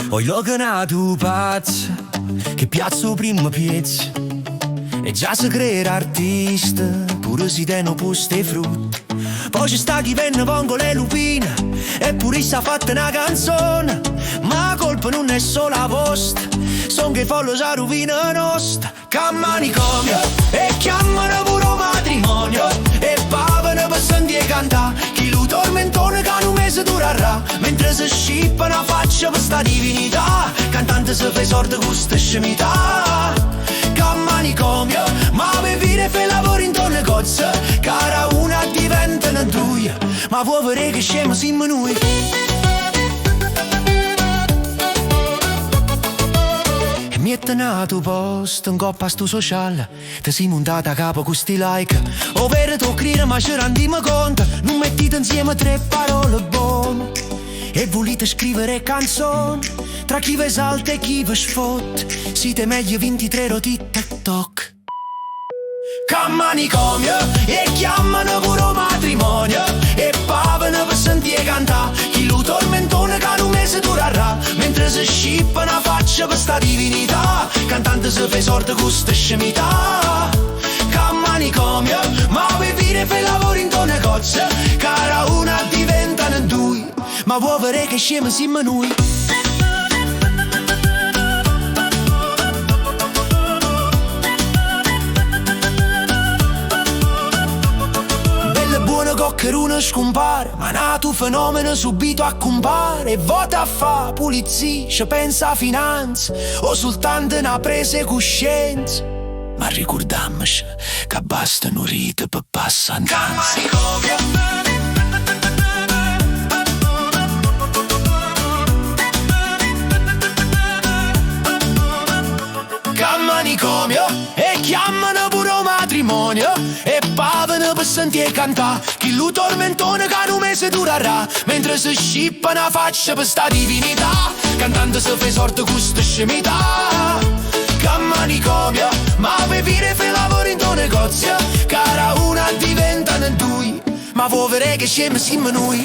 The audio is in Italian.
Ho illuminato pazzo che piazzo prima piezza e già si crea artista, pure si tengono posti e frutti. Poi ci sta chi venne pongo le lupine e pure si ha fatto una canzone. Ma la colpa non è solo la vostra, son che follo già rovina nostra. Che manicomio e chiamano pure matrimonio e pavano per sentire cantare. Chi lo tormentone che un mese durerà, mentre si scippa una faccia per sta divinità. Cantante si fa sorte con sta scemità. Che manicomio, ma per vivere fai lavoro in tuo negozio, cara una diventano due, ma vuoi vedere che scemo siamo noi. E mi è tenato posto in coppa sto social, ti sei montata a capo con sti like. O per tu crire ma ci rendiamo conto, non mettete insieme tre parole buone. E volete scrivere canzoni tra chi vi esalta e chi vi sfotte, siete meglio 23 roti TikTok. Che manicomio e chiamano pure matrimonio e pavano per sentire cantare. Chi lo tormentone che un mese durerà, mentre si scippa una faccia per sta divinità. Cantante si fa sorte con sta scemità. Che manicomio, ma per vivere fai lavoro in tuo negozio, cara una diventano due, ma vuoi vedere che scemo siamo noi. Che uno scompare, ma nato fenomeno subito a compare. E vota a fa pulizia, ci pensa a finanza o soltanto una presa di coscienza. Ma ricordiamoci che bastano rite per passare in danza. Che manicomio e chiamano pure matrimonio e pavano per sentire cantare. Chi lo tormentone che un mese durerà, mentre si scippa una faccia per sta divinità. Cantante si fa sorte con sta scemità. Che manicomio, ma per vivere fai lavoro in tuo negozio, cara una diventano due, ma vuoi vedere che scemo siamo noi.